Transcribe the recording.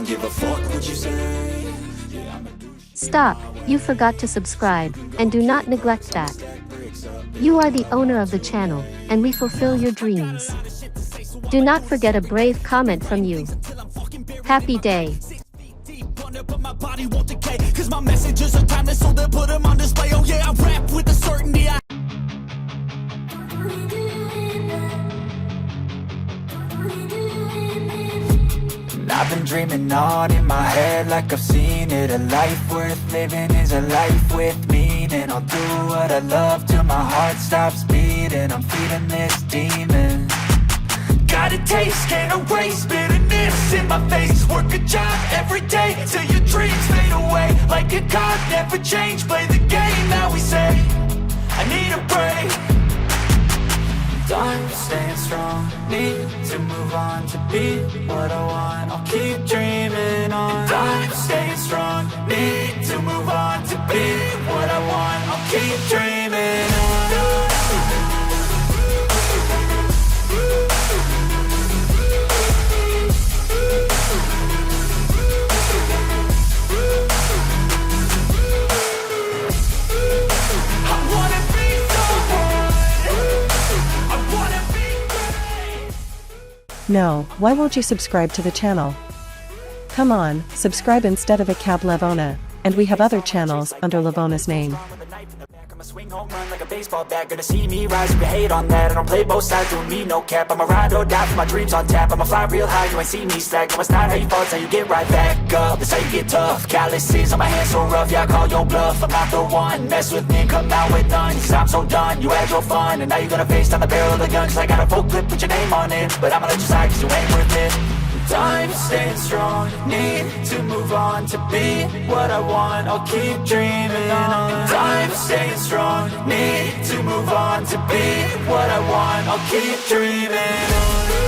don't give a fuck what you say. Stop, you forgot to subscribe, and do not neglect that. You are the owner of the channel, and we fulfill your dreams. Do not forget a brave comment from you. Happy day. But my body won't decay, cause my messages are timeless, so they'll put them on display. Oh yeah, I rap with a certainty. I've been dreaming on in my head like I've seen it. A life worth living is a life with meaning. I'll do what I love till my heart stops beating. I'm feeding this demon. Got a taste, can't erase bitterness in my face. Work a job every day till your dreams fade away. Like a card, never change, play the game that we say. I need a break. I'm staying strong, need to move on to be what I want. I'll keep dreaming on. I'm staying strong, need to move on to be what I want. I'll keep dreaming on. No, why won't you subscribe to the channel? Come on, subscribe instead of a cab Levona, and we have other channels under Levona's name. Swing home run like a baseball bat. Gonna see me rise if you hate on that. I don't play both sides, doing me no cap. I'm a ride or die for my dreams on tap. I'ma fly real high, you ain't see me slack. No, it's not how you fall, it's how you get right back up. That's how you get tough. Calluses on my hands so rough, yeah, I call your bluff. I'm not the one, mess with me and come out with none. Cause I'm so done, you had your fun, and now you're gonna face down the barrel of the gun. Cause I got a full clip, put your name on it, but I'ma let you slide cause you ain't worth it. I'm staying strong, need to move on to be what I want. I'll keep dreaming on. I'm staying strong, need to move on to be what I want. I'll keep dreaming on.